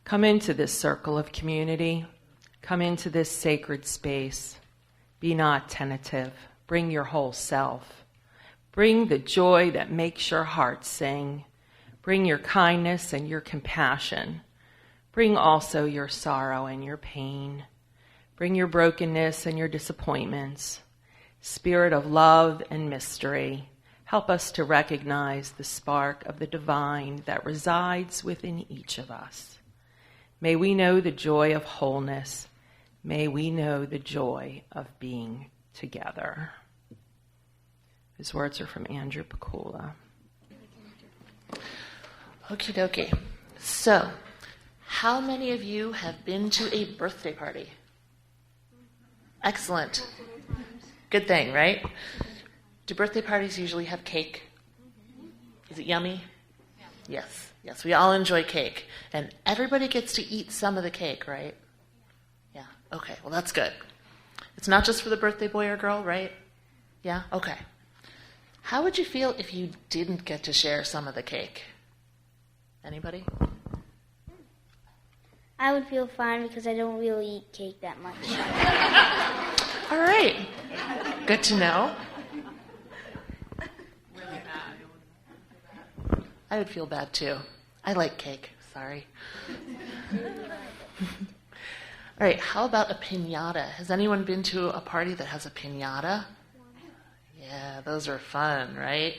Come into this circle of community. Come into this sacred space. Be not tentative. Bring your whole self. Bring the joy that makes your heart sing. Bring your kindness and your compassion. Bring also your sorrow and your pain. Bring your brokenness and your disappointments. Spirit of love and mystery, help us to recognize the spark of the divine that resides within each of us. May we know the joy of wholeness. May we know the joy of being together. His words are from Andrew Pakula. Okie dokie. So, how many of you have been to a birthday party? Excellent. Good thing, right? Do birthday parties usually have cake? Is it yummy? Yes. Yes, we all enjoy cake. And everybody gets to eat some of the cake, right? Yeah, okay, well that's good. It's not just for the birthday boy or girl, right? Yeah, okay. How would you feel if you didn't get to share some of the cake? Anybody? I would feel fine because I don't really eat cake that much. All right. Good to know. I would feel bad too. I like cake. Sorry. All right. How about a piñata? Has anyone been to a party that has a piñata? Yeah, those are fun, right?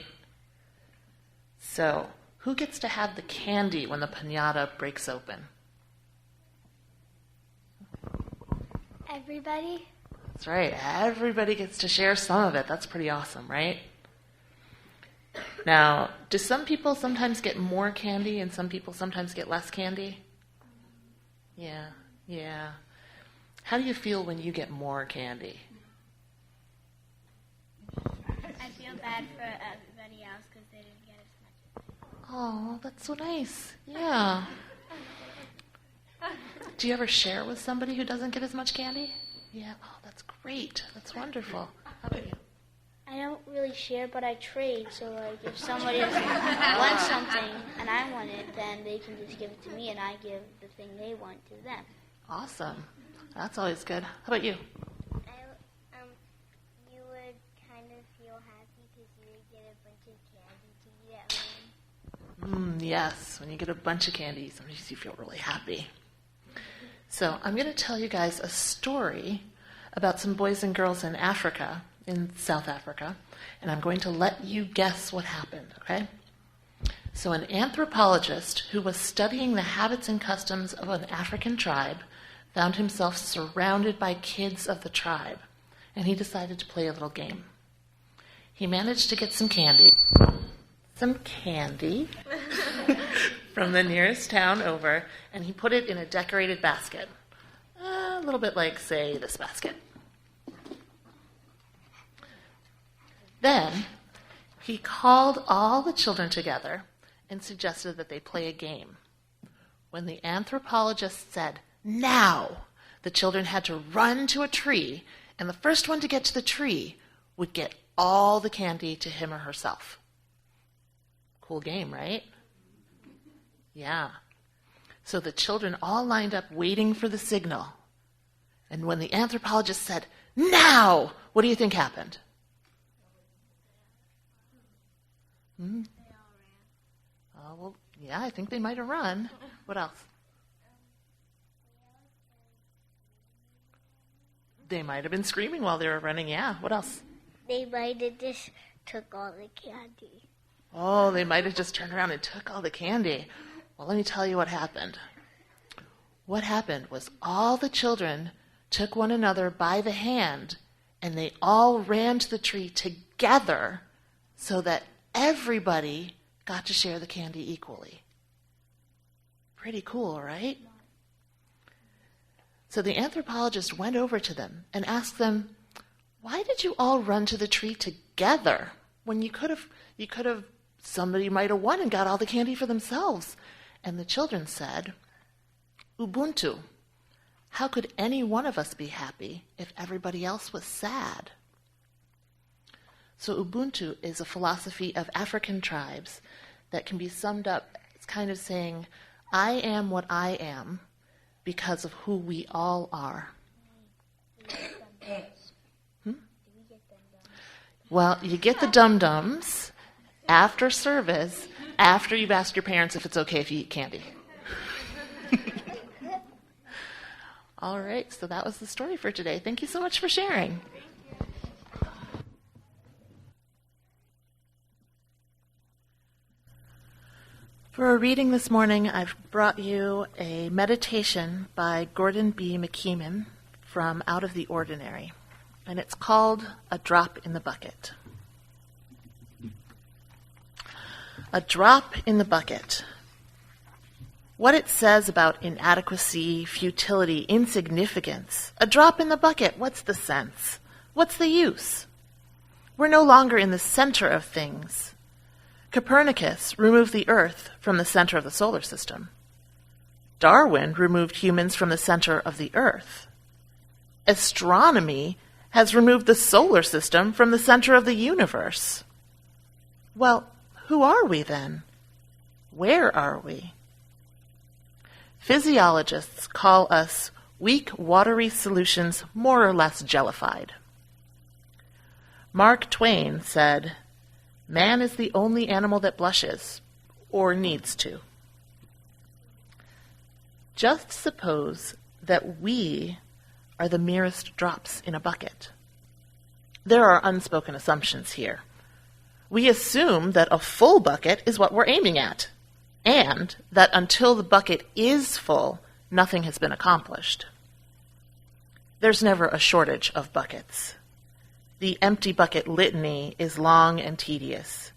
So, who gets to have the candy when the piñata breaks open? Everybody? That's right. Everybody gets to share some of it. That's pretty awesome, right? Now, do some people sometimes get more candy and some people sometimes get less candy? Yeah. How do you feel when you get more candy? I feel bad for everybody else because they didn't get as much. Oh, that's so nice. Yeah. Do you ever share with somebody who doesn't get as much candy? Yeah. Oh, that's great. That's wonderful. How about you? I don't really share, but I trade. So, like, if somebody wants something and I want it, then they can just give it to me, and I give the thing they want to them. Awesome. That's always good. How about you? You would kind of feel happy because you would get a bunch of candy to eat at home. Yes. When you get a bunch of candy, sometimes you feel really happy. So I'm going to tell you guys a story about some boys and girls in Africa, in South Africa, and I'm going to let you guess what happened, okay? So an anthropologist who was studying the habits and customs of an African tribe found himself surrounded by kids of the tribe, and he decided to play a little game. He managed to get some candy from the nearest town over, and he put it in a decorated basket. A little bit like, say, this basket. Then he called all the children together and suggested that they play a game. When the anthropologist said, "Now," the children had to run to a tree, and the first one to get to the tree would get all the candy to him or herself. Cool game, right? Yeah. So the children all lined up waiting for the signal. And when the anthropologist said, "Now," what do you think happened? They all ran. Oh, well, yeah, I think they might have run. What else? They might have been screaming while they were running, yeah. What else? They might have just took all the candy. Oh, they might have just turned around and took all the candy. Well, let me tell you what happened. What happened was all the children took one another by the hand, and they all ran to the tree together so that everybody got to share the candy equally. Pretty cool, right? So the anthropologist went over to them and asked them, "Why did you all run to the tree together when you could have, somebody might have won and got all the candy for themselves?" And the children said, "Ubuntu. How could any one of us be happy if everybody else was sad?" So Ubuntu is a philosophy of African tribes that can be summed up as kind of saying, I am what I am because of who we all are. Well, you get the dum-dums after service, after you've asked your parents if it's okay if you eat candy. All right, so that was the story for today. Thank you so much for sharing. For our reading this morning, I've brought you a meditation by Gordon B. McKeeman from Out of the Ordinary, and it's called A Drop in the Bucket. A drop in the bucket. What it says about inadequacy, futility, insignificance. A drop in the bucket, what's the sense? What's the use? We're no longer in the center of things. Copernicus removed the Earth from the center of the solar system. Darwin removed humans from the center of the Earth. Astronomy has removed the solar system from the center of the universe. Well, who are we then? Where are we? Physiologists call us weak, watery solutions more or less jellified. Mark Twain said, "Man is the only animal that blushes, or needs to." Just suppose that we are the merest drops in a bucket. There are unspoken assumptions here. We assume that a full bucket is what we're aiming at, and that until the bucket is full, nothing has been accomplished. There's never a shortage of buckets. The empty bucket litany is long and tedious.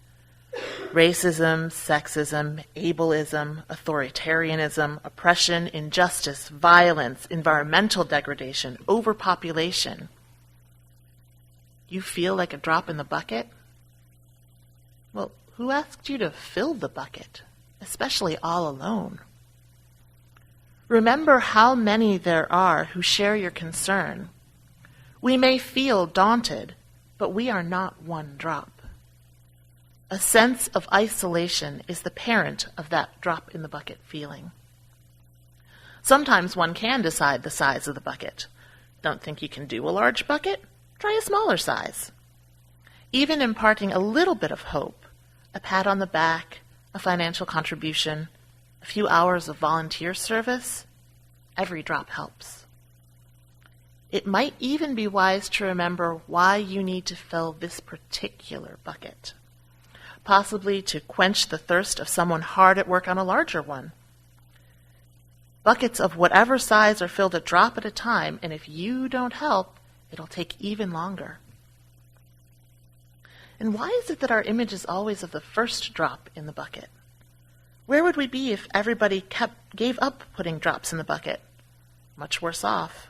Racism, sexism, ableism, authoritarianism, oppression, injustice, violence, environmental degradation, overpopulation. You feel like a drop in the bucket? Well, who asked you to fill the bucket, especially all alone? Remember how many there are who share your concern. We may feel daunted, but we are not one drop. A sense of isolation is the parent of that drop in the bucket feeling. Sometimes one can decide the size of the bucket. Don't think you can do a large bucket? Try a smaller size. Even imparting a little bit of hope, a pat on the back, a financial contribution, a few hours of volunteer service, every drop helps. It might even be wise to remember why you need to fill this particular bucket, possibly to quench the thirst of someone hard at work on a larger one. Buckets of whatever size are filled a drop at a time, and if you don't help, it'll take even longer. And why is it that our image is always of the first drop in the bucket? Where would we be if everybody gave up putting drops in the bucket? Much worse off.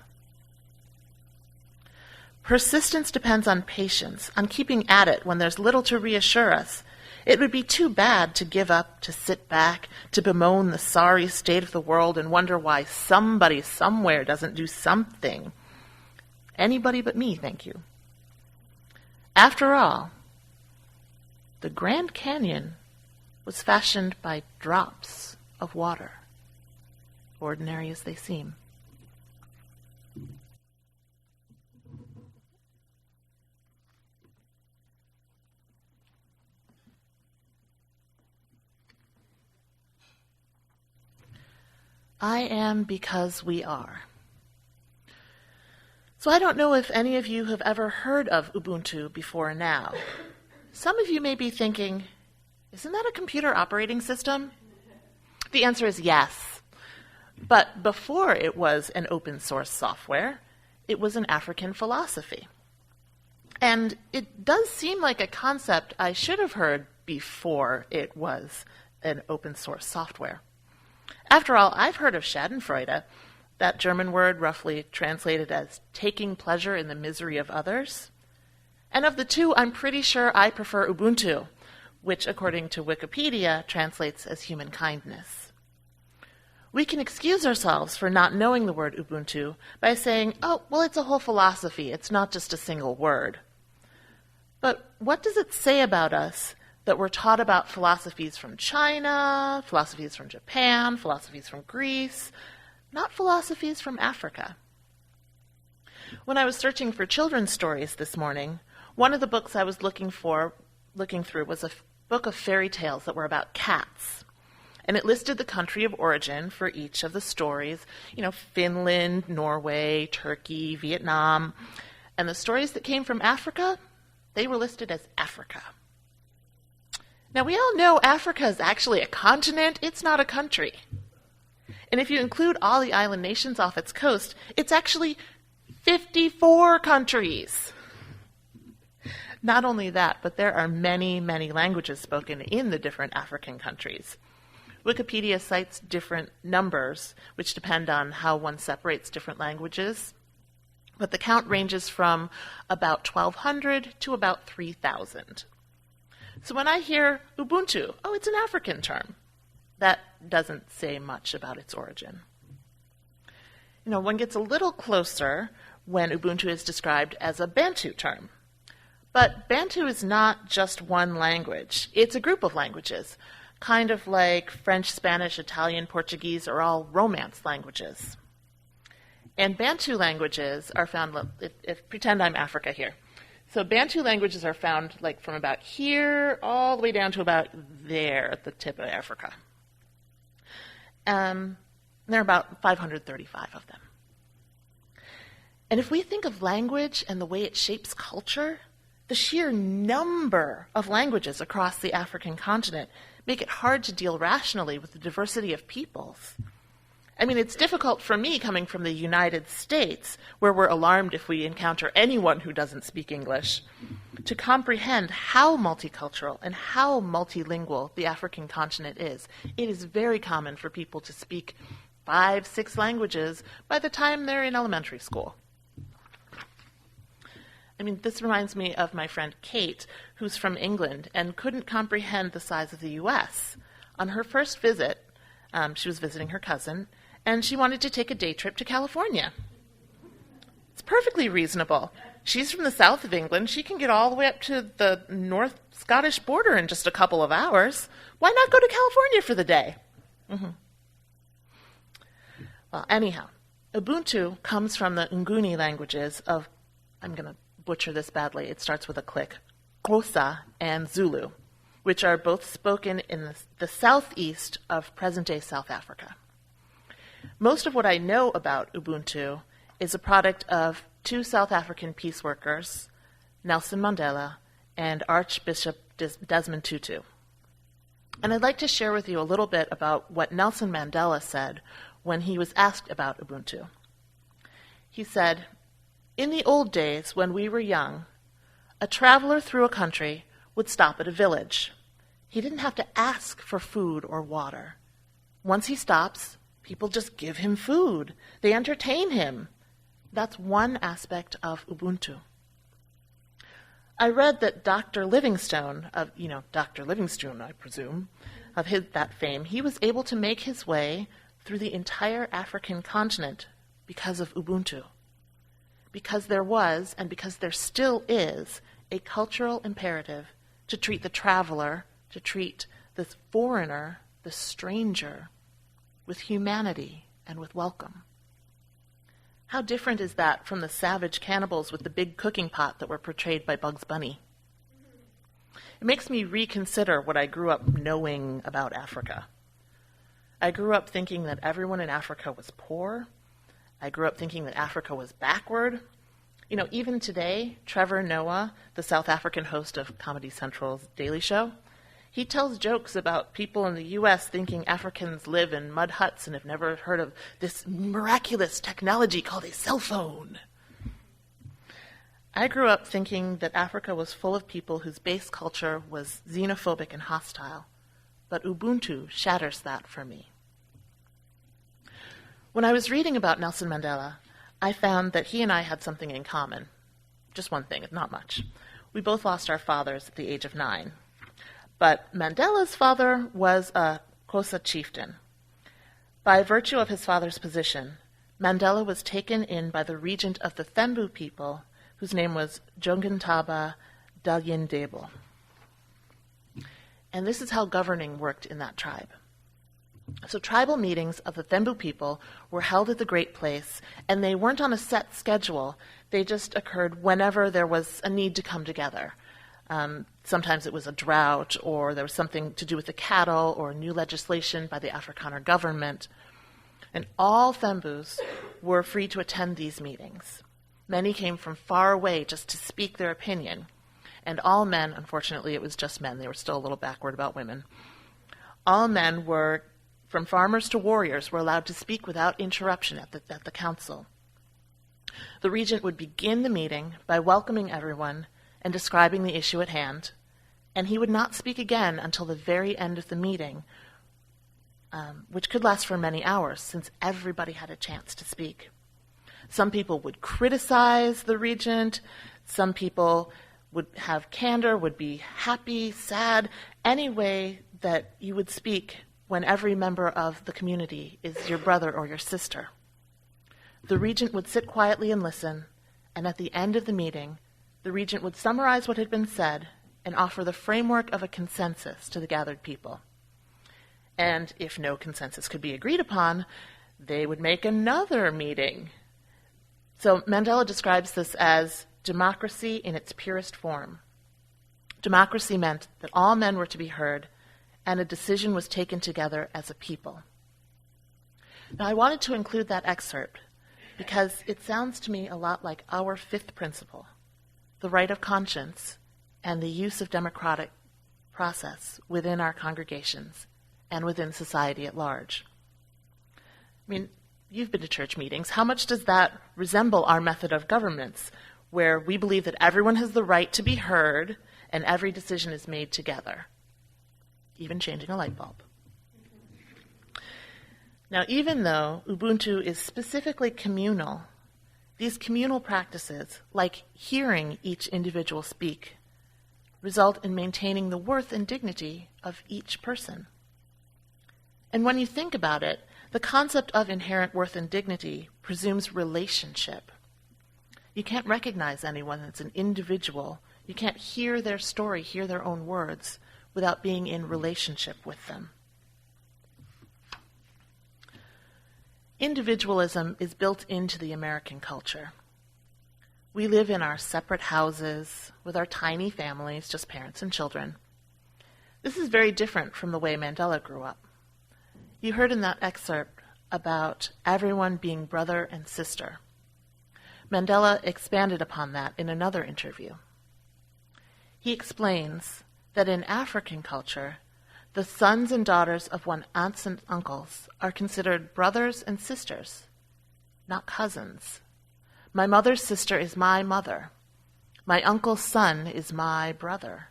Persistence depends on patience, on keeping at it when there's little to reassure us. It would be too bad to give up, to sit back, to bemoan the sorry state of the world and wonder why somebody somewhere doesn't do something. Anybody but me, thank you. After all, the Grand Canyon was fashioned by drops of water, ordinary as they seem. I am because we are. So I don't know if any of you have ever heard of Ubuntu before now. Some of you may be thinking, isn't that a computer operating system? The answer is yes. But before it was an open source software, it was an African philosophy. And it does seem like a concept I should have heard before it was an open source software. After all, I've heard of Schadenfreude, that German word roughly translated as taking pleasure in the misery of others. And of the two, I'm pretty sure I prefer Ubuntu, which according to Wikipedia translates as human kindness. We can excuse ourselves for not knowing the word Ubuntu by saying, oh, well, it's a whole philosophy, it's not just a single word. But what does it say about us that we're taught about philosophies from China, philosophies from Japan, philosophies from Greece, not philosophies from Africa. When I was searching for children's stories this morning, one of the books I was looking through was a book of fairy tales that were about cats. And it listed the country of origin for each of the stories, Finland, Norway, Turkey, Vietnam. And the stories that came from Africa, they were listed as Africa. Now, we all know Africa is actually a continent. It's not a country. And if you include all the island nations off its coast, it's actually 54 countries. Not only that, but there are many, many languages spoken in the different African countries. Wikipedia cites different numbers, which depend on how one separates different languages. But the count ranges from about 1,200 to about 3,000. So when I hear Ubuntu, it's an African term. That doesn't say much about its origin. One gets a little closer when Ubuntu is described as a Bantu term. But Bantu is not just one language. It's a group of languages, kind of like French, Spanish, Italian, Portuguese are all Romance languages. And Bantu languages are found, pretend I'm Africa here. So Bantu languages are found from about here all the way down to about there at the tip of Africa. There are about 535 of them. And if we think of language and the way it shapes culture, the sheer number of languages across the African continent make it hard to deal rationally with the diversity of peoples. It's difficult for me coming from the United States, where we're alarmed if we encounter anyone who doesn't speak English, to comprehend how multicultural and how multilingual the African continent is. It is very common for people to speak 5, 6 languages by the time they're in elementary school. This reminds me of my friend Kate, who's from England and couldn't comprehend the size of the U.S. On her first visit, she was visiting her cousin, and she wanted to take a day trip to California. It's perfectly reasonable. She's from the south of England. She can get all the way up to the North Scottish border in just a couple of hours. Why not go to California for the day? Well, anyhow, Ubuntu comes from the Nguni languages of, I'm going to butcher this badly, it starts with a click, Xhosa and Zulu, which are both spoken in the southeast of present-day South Africa. Most of what I know about Ubuntu is a product of 2 South African peace workers, Nelson Mandela and Archbishop Desmond Tutu. And I'd like to share with you a little bit about what Nelson Mandela said when he was asked about Ubuntu. He said, "In the old days, when we were young, a traveler through a country would stop at a village. He didn't have to ask for food or water. Once he stops, people just give him food. They entertain him. That's one aspect of Ubuntu." I read that Dr. Livingstone, Dr. Livingstone, I presume, of that fame, he was able to make his way through the entire African continent because of Ubuntu. Because there was, and because there still is, a cultural imperative to treat the traveler, to treat this foreigner, the stranger, with humanity and with welcome. How different is that from the savage cannibals with the big cooking pot that were portrayed by Bugs Bunny? It makes me reconsider what I grew up knowing about Africa. I grew up thinking that everyone in Africa was poor. I grew up thinking that Africa was backward. Even today, Trevor Noah, the South African host of Comedy Central's Daily Show, he tells jokes about people in the U.S. thinking Africans live in mud huts and have never heard of this miraculous technology called a cell phone. I grew up thinking that Africa was full of people whose base culture was xenophobic and hostile, but Ubuntu shatters that for me. When I was reading about Nelson Mandela, I found that he and I had something in common. Just one thing, not much. We both lost our fathers at the age of 9. But Mandela's father was a Xhosa chieftain. By virtue of his father's position, Mandela was taken in by the regent of the Thembu people, whose name was Jongintaba Dalyindebo. And this is how governing worked in that tribe. So tribal meetings of the Thembu people were held at the Great Place, and they weren't on a set schedule. They just occurred whenever there was a need to come together. Sometimes it was a drought, or there was something to do with the cattle, or new legislation by the Afrikaner government. And all Thembus were free to attend these meetings. Many came from far away just to speak their opinion. And all men, unfortunately it was just men, they were still a little backward about women. All men were, from farmers to warriors, were allowed to speak without interruption at the council. The regent would begin the meeting by welcoming everyone and describing the issue at hand, and he would not speak again until the very end of the meeting, which could last for many hours, since everybody had a chance to speak. Some people would criticize the regent, some people would have candor, would be happy, sad, any way that you would speak when every member of the community is your brother or your sister. The regent would sit quietly and listen, and at the end of the meeting, the regent would summarize what had been said and offer the framework of a consensus to the gathered people. And if no consensus could be agreed upon, they would make another meeting. So Mandela describes this as democracy in its purest form. Democracy meant that all men were to be heard, and a decision was taken together as a people. Now, I wanted to include that excerpt because it sounds to me a lot like our fifth principle, the right of conscience and the use of democratic process within our congregations and within society at large. I mean, you've been to church meetings. How much does that resemble our method of governance, where we believe that everyone has the right to be heard and every decision is made together, even changing a light bulb? Now, even though Ubuntu is specifically communal, these communal practices, like hearing each individual speak, result in maintaining the worth and dignity of each person. And when you think about it, the concept of inherent worth and dignity presumes relationship. You can't recognize anyone as an individual. You can't hear their story, hear their own words, without being in relationship with them. Individualism is built into the American culture. We live in our separate houses with our tiny families, just parents and children. This is very different from the way Mandela grew up. You heard in that excerpt about everyone being brother and sister. Mandela expanded upon that in another interview. He explains that in African culture, the sons and daughters of one's aunts and uncles are considered brothers and sisters, not cousins. My mother's sister is my mother. My uncle's son is my brother.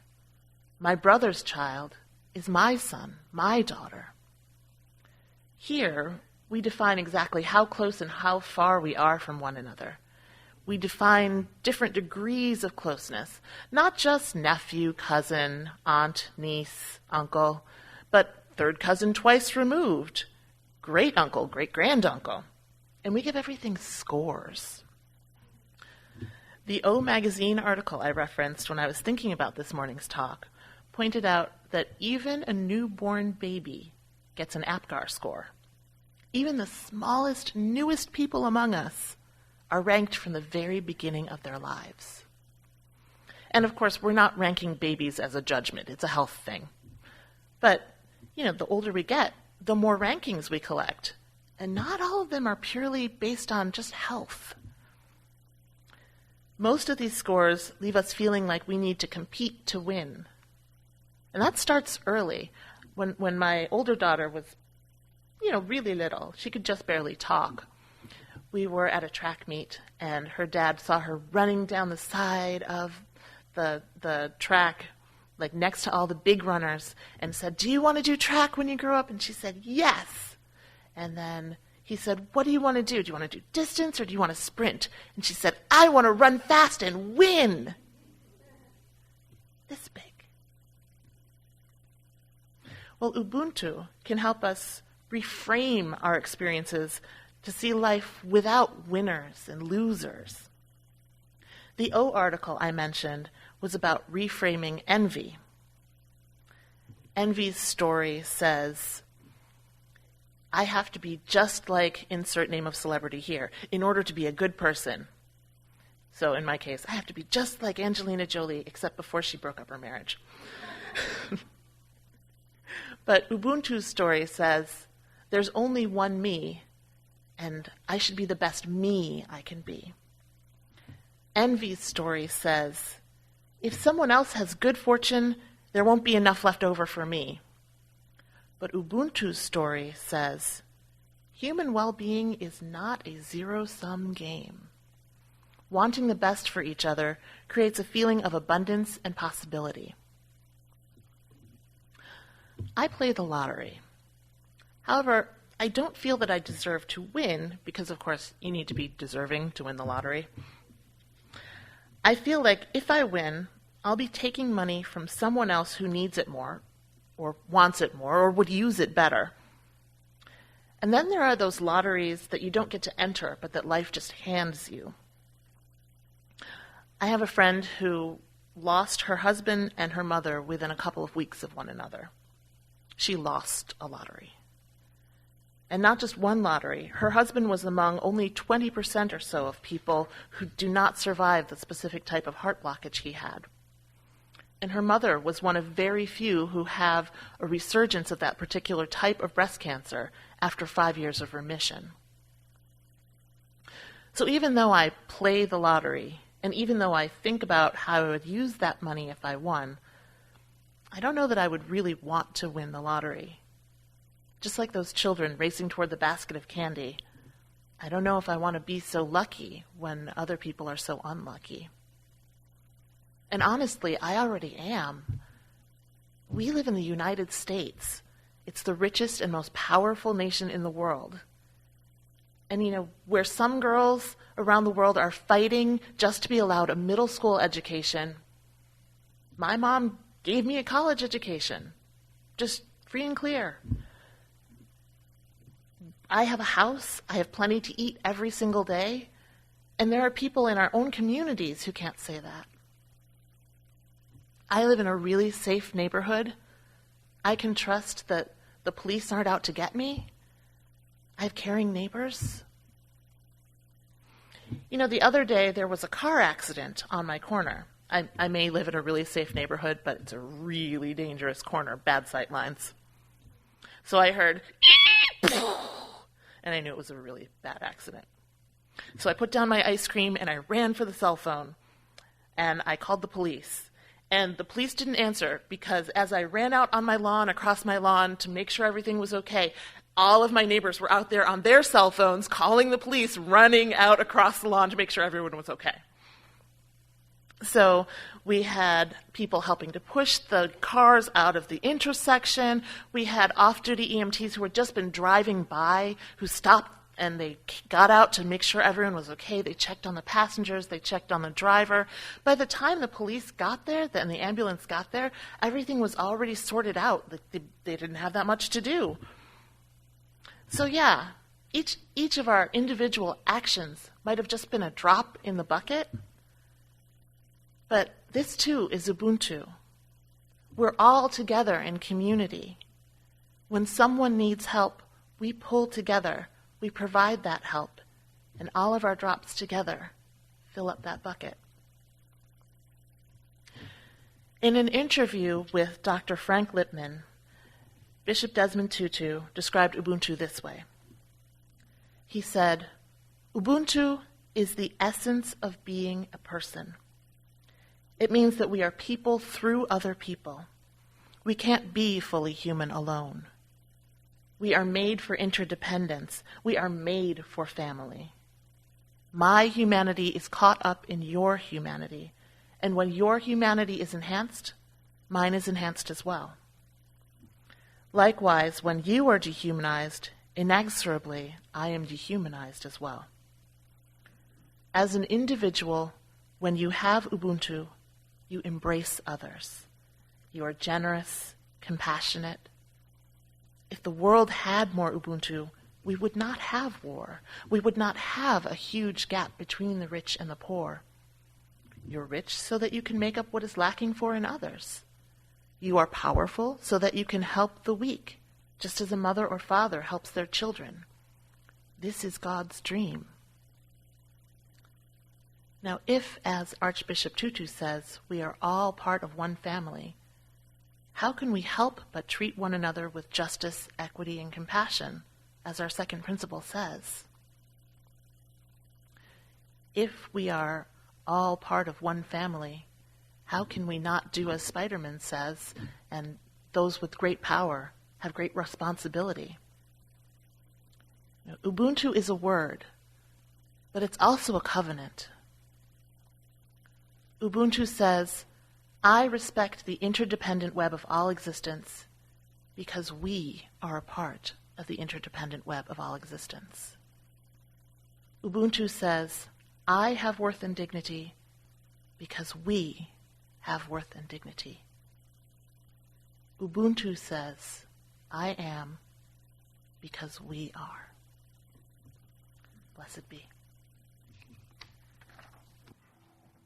My brother's child is my son, my daughter. Here, we define exactly how close and how far we are from one another. We define different degrees of closeness, not just nephew, cousin, aunt, niece, uncle, but third cousin twice removed, great uncle, great granduncle. And we give everything scores. The O Magazine article I referenced when I was thinking about this morning's talk pointed out that even a newborn baby gets an APGAR score. Even the smallest, newest people among us are ranked from the very beginning of their lives. And of course, we're not ranking babies as a judgment. It's a health thing. But, the older we get, the more rankings we collect. And not all of them are purely based on just health. Most of these scores leave us feeling like we need to compete to win. And that starts early. When my older daughter was, really little, she could just barely talk. We were at a track meet, and her dad saw her running down the side of the track, like next to all the big runners, and said, "Do you want to do track when you grow up?" And she said, "Yes." And then he said, "What do you want to do? Do you want to do distance or do you want to sprint?" And she said, "I want to run fast and win." This big. Well, Ubuntu can help us reframe our experiences to see life without winners and losers. The O article I mentioned was about reframing envy. Envy's story says, I have to be just like insert name of celebrity here in order to be a good person. So in my case, I have to be just like Angelina Jolie, except before she broke up her marriage. But Ubuntu's story says, there's only one me, and I should be the best me I can be. Envy's story says, if someone else has good fortune, there won't be enough left over for me. But Ubuntu's story says, human well-being is not a zero-sum game. Wanting the best for each other creates a feeling of abundance and possibility. I play the lottery. However, I don't feel that I deserve to win, because of course you need to be deserving to win the lottery. I feel like if I win, I'll be taking money from someone else who needs it more, or wants it more, or would use it better. And then there are those lotteries that you don't get to enter, but that life just hands you. I have a friend who lost her husband and her mother within a couple of weeks of one another. She lost a lottery. And not just one lottery. Her husband was among only 20% or so of people who do not survive the specific type of heart blockage he had. And her mother was one of very few who have a resurgence of that particular type of breast cancer after 5 years of remission. So even though I play the lottery, and even though I think about how I would use that money if I won, I don't know that I would really want to win the lottery. Just like those children racing toward the basket of candy, I don't know if I want to be so lucky when other people are so unlucky. And honestly, I already am. We live in the United States. It's the richest and most powerful nation in the world. And where some girls around the world are fighting just to be allowed a middle school education, my mom gave me a college education, just free and clear. I have a house, I have plenty to eat every single day, and there are people in our own communities who can't say that. I live in a really safe neighborhood. I can trust that the police aren't out to get me. I have caring neighbors. The other day there was a car accident on my corner. I may live in a really safe neighborhood, but it's a really dangerous corner, bad sight lines. So I heard, and I knew it was a really bad accident. So I put down my ice cream and I ran for the cell phone, and I called the police. And the police didn't answer because as I ran out on my lawn, across my lawn, to make sure everything was okay, all of my neighbors were out there on their cell phones calling the police, running out across the lawn to make sure everyone was okay. So we had people helping to push the cars out of the intersection. We had off-duty EMTs who had just been driving by who stopped and they got out to make sure everyone was okay. They checked on the passengers. They checked on the driver. By the time the police got there and the ambulance got there, everything was already sorted out. They didn't have that much to do. So yeah, each of our individual actions might have just been a drop in the bucket. But this too is Ubuntu. We're all together in community. When someone needs help, we pull together. We provide that help, and all of our drops together fill up that bucket. In an interview with Dr. Frank Lipman, Bishop Desmond Tutu described Ubuntu this way. He said, Ubuntu is the essence of being a person. It means that we are people through other people. We can't be fully human alone. We are made for interdependence. We are made for family. My humanity is caught up in your humanity, and when your humanity is enhanced, mine is enhanced as well. Likewise, when you are dehumanized, inexorably, I am dehumanized as well. As an individual, when you have Ubuntu, you embrace others. You are generous, compassionate. If the world had more Ubuntu, we would not have war. We would not have a huge gap between the rich and the poor. You're rich so that you can make up what is lacking for in others. You are powerful so that you can help the weak, just as a mother or father helps their children. This is God's dream. Now, if, as Archbishop Tutu says, we are all part of one family, how can we help but treat one another with justice, equity, and compassion, as our second principle says? If we are all part of one family, how can we not do as Spiderman says, and those with great power have great responsibility? Ubuntu is a word, but it's also a covenant. Ubuntu says, I respect the interdependent web of all existence because we are a part of the interdependent web of all existence. Ubuntu says, I have worth and dignity because we have worth and dignity. Ubuntu says, I am because we are. Blessed be.